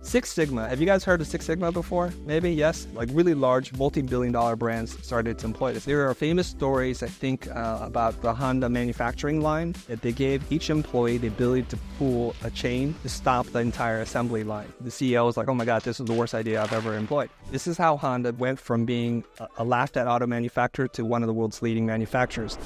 Six Sigma. Have you guys heard of Six Sigma before? Maybe, yes? Like really large, multi-billion-dollar brands started to employ this. There are famous stories, I think, about the Honda manufacturing line that they gave each employee the ability to pull a chain to stop the entire assembly line. The CEO was like, oh my God, this is the worst idea I've ever employed. This is how Honda went from being a laughed-at auto manufacturer to one of the world's leading manufacturers.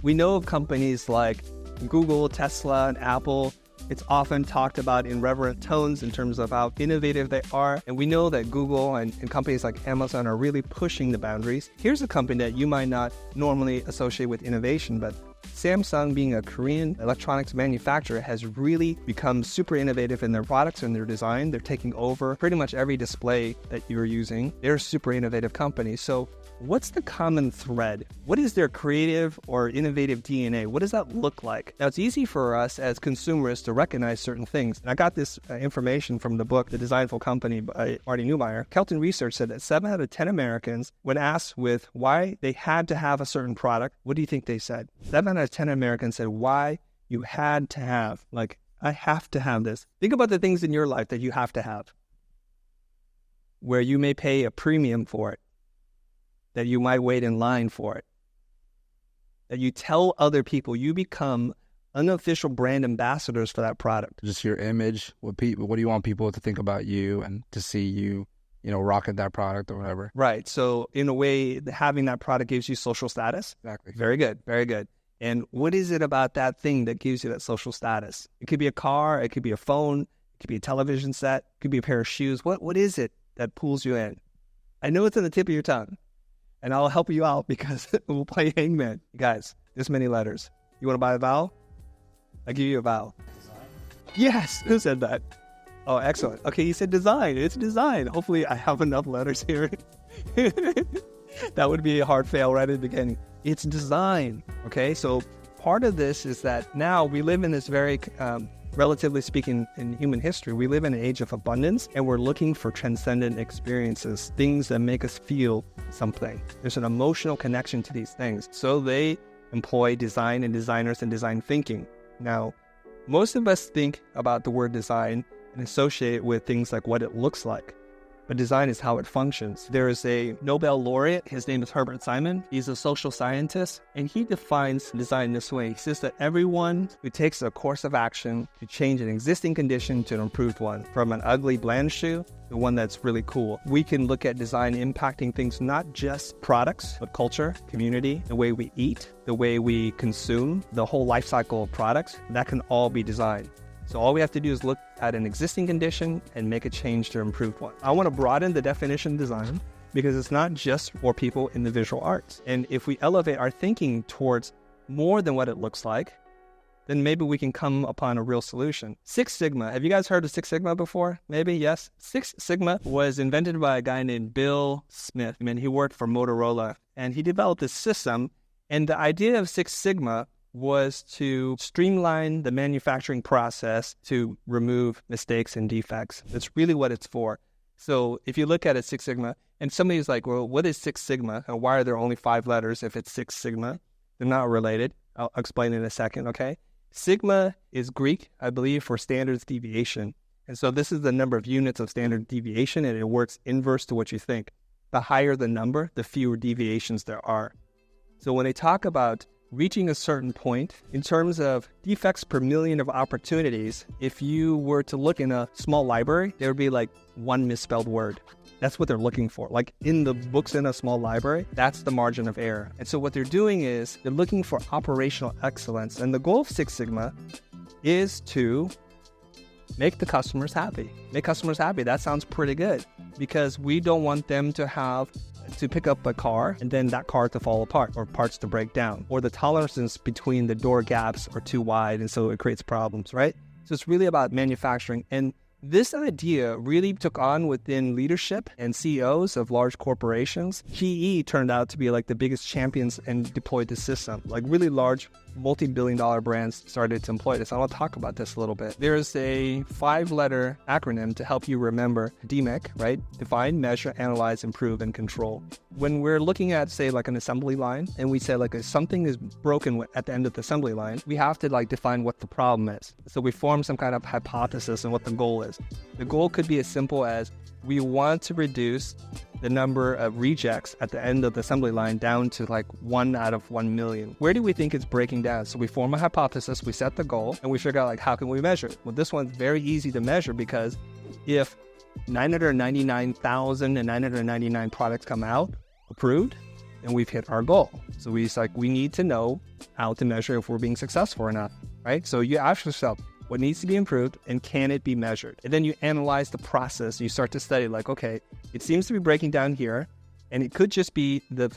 We know of companies like Google, Tesla, and Apple. It's often talked about in reverent tones in terms of how innovative they are. And we know that Google and companies like Amazon are really pushing the boundaries. Here's a company that you might not normally associate with innovation, but Samsung, being a Korean electronics manufacturer, has really become super innovative in their products and their design. They're taking over pretty much every display that you're using. They're a super innovative company. So what's the common thread? What is their creative or innovative DNA? What does that look like? Now, it's easy for us as consumers to recognize certain things. And I got this information from the book, The Designful Company by Marty Neumeier. Kelton Research said that 7 out of 10 Americans, when asked with why they had to have a certain product, what do you think they said? 7 out of 10 Americans said why you had to have. Like, I have to have this. Think about the things in your life that you have to have, where you may pay a premium for it, that you might wait in line for it, that you tell other people. You become unofficial brand ambassadors for that product. Just your image. What do you want people to think about you and to see you, rocking that product or whatever? Right. So in a way, having that product gives you social status. Exactly. Very good. Very good. And what is it about that thing that gives you that social status? It could be a car. It could be a phone. It could be a television set. It could be a pair of shoes. What is it that pulls you in? I know it's on the tip of your tongue. And I'll help you out because we'll play hangman. Guys, this many letters. You want to buy a vowel? I'll give you a vowel. Design. Yes. Who said that? Oh, excellent. Okay, you said design. It's design. Hopefully I have enough letters here. That would be a hard fail right at the beginning. It's design. Okay, so part of this is that now we live in this very... relatively speaking, in human history, we live in an age of abundance and we're looking for transcendent experiences, things that make us feel something. There's an emotional connection to these things. So they employ design and designers and design thinking. Now, most of us think about the word design and associate it with things like what it looks like. But design is how it functions. There is a Nobel laureate. His name is Herbert Simon. He's a social scientist, and he defines design this way. He says that everyone who takes a course of action to change an existing condition to an improved one, from an ugly, bland shoe to one that's really cool. We can look at design impacting things, not just products, but culture, community, the way we eat, the way we consume, the whole life cycle of products. That can all be design. So all we have to do is look at an existing condition and make a change to improve one. I want to broaden the definition of design because it's not just for people in the visual arts. And if we elevate our thinking towards more than what it looks like, then maybe we can come upon a real solution. Six Sigma. Have you guys heard of Six Sigma before? Maybe, yes. Six Sigma was invented by a guy named Bill Smith. I mean, he worked for Motorola and he developed this system. And the idea of Six Sigma was to streamline the manufacturing process to remove mistakes and defects. That's really what it's for. So if you look at it, Six Sigma, and somebody's like, well, what is Six Sigma? And why are there only 5 letters if it's Six Sigma? They're not related. I'll explain in a second, okay? Sigma is Greek, I believe, for standards deviation. And so this is the number of units of standard deviation, and it works inverse to what you think. The higher the number, the fewer deviations there are. So when they talk about reaching a certain point, in terms of defects per million of opportunities, if you were to look in a small library, there would be like 1 misspelled word. That's what they're looking for. Like in the books in a small library, that's the margin of error. And so what they're doing is they're looking for operational excellence. And the goal of Six Sigma is to make the customers happy. Make customers happy. That sounds pretty good because we don't want them to pick up a car and then that car to fall apart or parts to break down, or the tolerances between the door gaps are too wide and so it creates problems, right? So it's really about manufacturing. And this idea really took on within leadership and CEOs of large corporations. GE turned out to be like the biggest champions and deployed the system. Like really large multi-billion-dollar brands started to employ this. I want to talk about this a little bit. There's a 5-letter acronym to help you remember DMEC, right? Define, measure, analyze, improve, and control. When we're looking at, say, like an assembly line, and we say like if something is broken at the end of the assembly line, we have to like define what the problem is. So we form some kind of hypothesis and what the goal is. The goal could be as simple as we want to reduce the number of rejects at the end of the assembly line down to like 1 out of 1 million. Where do we think it's breaking down? So we form a hypothesis, we set the goal, and we figure out like how can we measure it? Well, this one's very easy to measure because if 999,999 products come out approved, then we've hit our goal. So we need to know how to measure if we're being successful or not, right? So you ask yourself, what needs to be improved and can it be measured? And then you analyze the process. You start to study like, okay, it seems to be breaking down here. And it could just be the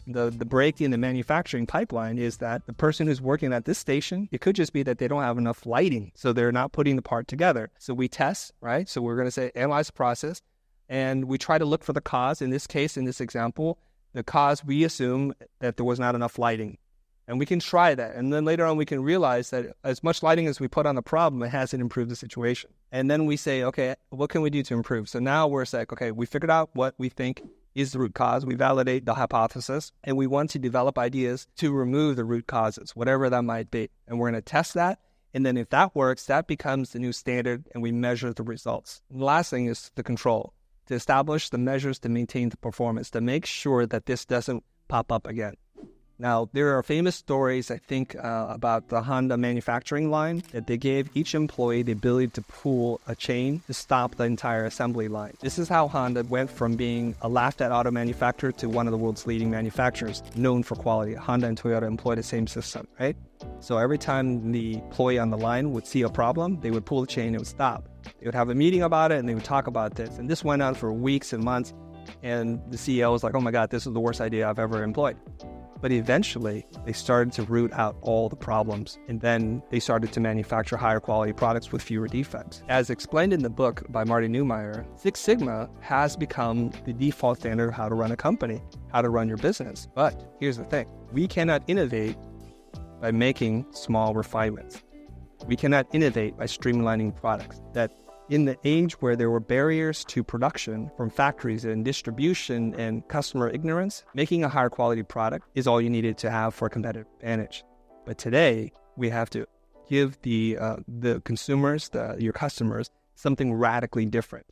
break in the manufacturing pipeline is that the person who's working at this station, it could just be that they don't have enough lighting. So they're not putting the part together. So we test, right? So we're going to say, analyze the process. And we try to look for the cause. In this case, in this example, the cause, we assume that there was not enough lighting. And we can try that. And then later on, we can realize that as much lighting as we put on the problem, it hasn't improved the situation. And then we say, okay, what can we do to improve? So now we're like, okay, we figured out what we think is the root cause. We validate the hypothesis, and we want to develop ideas to remove the root causes, whatever that might be. And we're going to test that. And then if that works, that becomes the new standard, and we measure the results. And the last thing is the control, to establish the measures to maintain the performance, to make sure that this doesn't pop up again. Now, there are famous stories, I think, about the Honda manufacturing line that they gave each employee the ability to pull a chain to stop the entire assembly line. This is how Honda went from being a laughed-at auto manufacturer to one of the world's leading manufacturers known for quality. Honda and Toyota employ the same system, right? So every time the employee on the line would see a problem, they would pull the chain and it would stop. They would have a meeting about it and they would talk about this. And this went on for weeks and months. And the CEO was like, oh my God, this is the worst idea I've ever employed. But eventually, they started to root out all the problems, and then they started to manufacture higher quality products with fewer defects. As explained in the book by Marty Neumeier, Six Sigma has become the default standard of how to run a company, how to run your business. But here's the thing. We cannot innovate by making small refinements. We cannot innovate by streamlining products. That in the age where there were barriers to production from factories and distribution and customer ignorance, making a higher quality product is all you needed to have for a competitive advantage. But today, we have to give the consumers, your customers, something radically different.